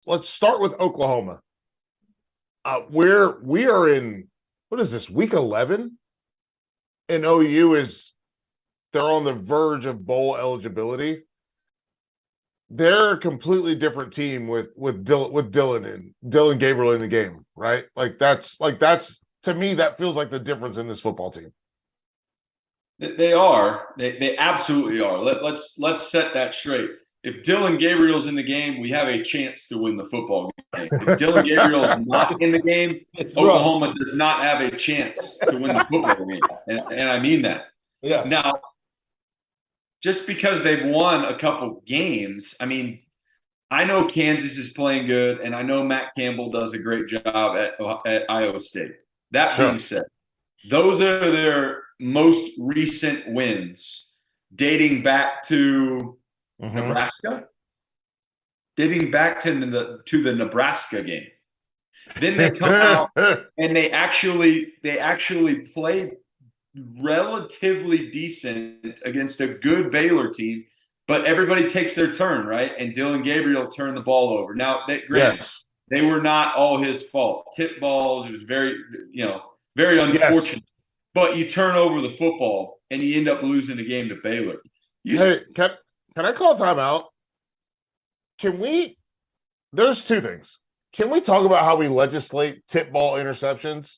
let's start with Oklahoma. We are in, what is this, week 11? And they're on the verge of bowl eligibility. They're a completely different team with Dillon Gabriel in the game, right? That's to me, that feels like the difference in this football team. They are. They absolutely are. Let's set that straight. If Dillon Gabriel's in the game, we have a chance to win the football game. If Dillon Gabriel's not in the game, Oklahoma does not have a chance to win the football game. And I mean that. Yes. Now, just because they've won a couple games, I mean, I know Kansas is playing good, and I know Matt Campbell does a great job at Iowa State. That being said, those are their most recent wins, dating back to Nebraska, dating back to the Nebraska game. Then they come out and they actually played relatively decent against a good Baylor team, but everybody takes their turn, right? And Dillon Gabriel turned the ball over. Now, granted, they were not all his fault. Tip balls, it was very unfortunate. Yes. But you turn over the football and you end up losing the game to Baylor. Can I call timeout? There's two things. Can we talk about how we legislate tip ball interceptions?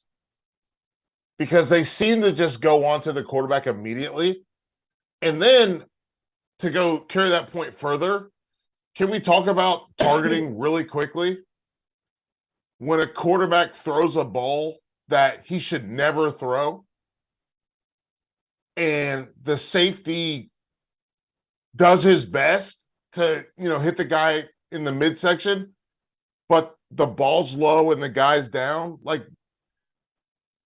Because they seem to just go on to the quarterback immediately. And then to go carry that point further, can we talk about targeting really quickly? When a quarterback throws a ball that he should never throw, and the safety does his best to, hit the guy in the midsection, but the ball's low and the guy's down,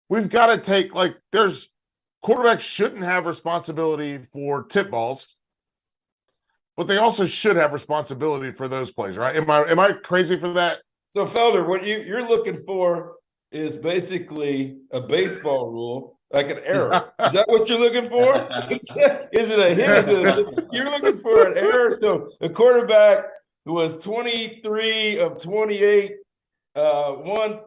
we've got to take, there's quarterbacks shouldn't have responsibility for tip balls, but they also should have responsibility for those plays, right? Am I crazy for that? So Felder, what you're looking for is basically a baseball rule, like an error. Is that what you're looking for? Is it a hit? You're looking for an error. So the quarterback who was 23 of 28, one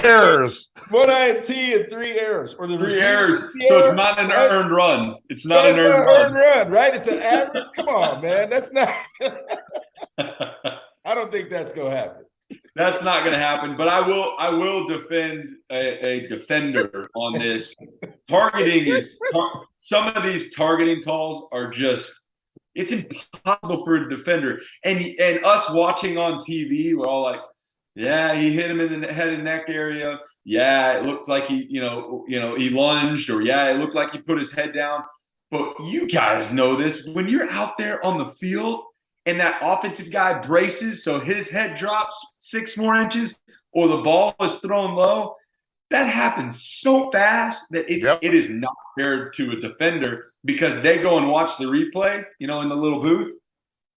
errors, one INT and 3 errors, or the three errors. So it's not an earned run. It's not an earned run, right? It's an average. Come on, man. That's not. I don't think that's gonna happen. That's not going to happen, but I will defend a defender on this. Some of these targeting calls are just, it's impossible for a defender. And us watching on TV, we're all like, yeah, he hit him in the head and neck area. Yeah, it looked like he lunged, or yeah, it looked like he put his head down. But you guys know this. When you're out there on the field and that offensive guy braces so his head drops 6 more inches, or the ball is thrown low, that happens so fast that it is not fair to a defender, because they go and watch the replay, in the little booth,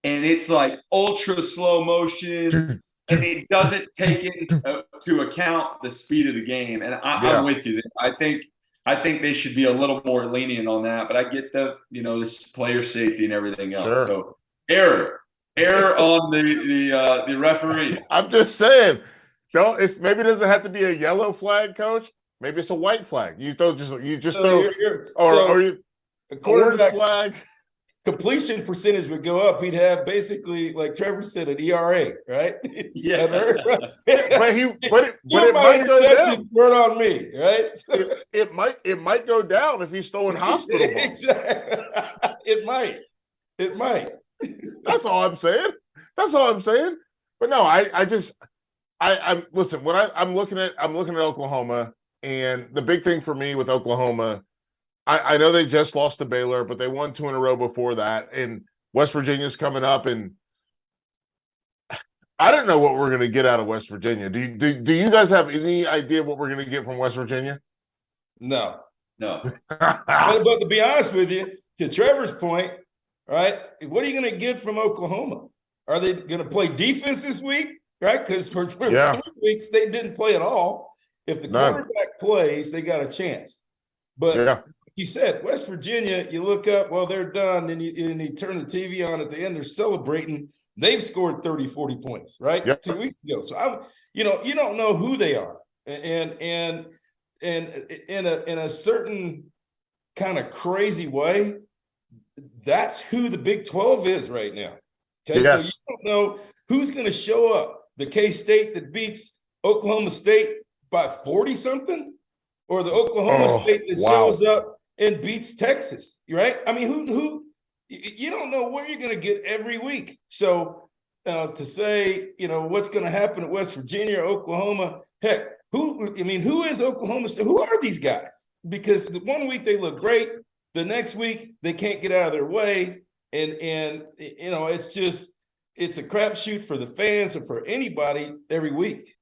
and it's like ultra slow motion, and it doesn't take into account the speed of the game. And I'm with you. I think they should be a little more lenient on that, but I get this player safety and everything else. Sure. So error on the referee. I'm just saying, maybe it doesn't have to be a yellow flag, coach. Maybe it's a white flag. You just throw a quarterback flag. Completion percentage would go up. He'd have basically, like Trevor said, an ERA, right? Yeah. but it might go down. Weren't on me, right? It might go down if he's throwing hospital balls. Exactly. It might. That's all I'm saying. But no, I'm listen, when I'm looking at Oklahoma, and the big thing for me with Oklahoma, I know they just lost to Baylor, but they won 2 in a row before that, and West Virginia's coming up, and I don't know what we're going to get out of West Virginia. Do you guys have any idea what we're going to get from West Virginia? No. But to be honest with you, to Trevor's point, right? What are you going to get from Oklahoma? Are they going to play defense this week? Right? Because for 3 weeks, they didn't play at all. If the quarterback plays, they got a chance. But like you said, West Virginia, you look up, well, they're done. And you turn the TV on at the end, they're celebrating they've scored 30, 40 points, right? Yep. 2 weeks ago. So you don't know who they are. And in a certain kind of crazy way, that's who the Big 12 is right now. Okay. Yes. So you don't know who's going to show up. The K-State that beats Oklahoma State by 40 something, or the Oklahoma State that shows up and beats Texas, right? I mean, who you don't know where you're going to get every week. So to say, what's going to happen at West Virginia or Oklahoma, heck, who is Oklahoma State? Who are these guys? Because the 1 week they look great, the next week they can't get out of their way, and it's a crapshoot for the fans and for anybody every week.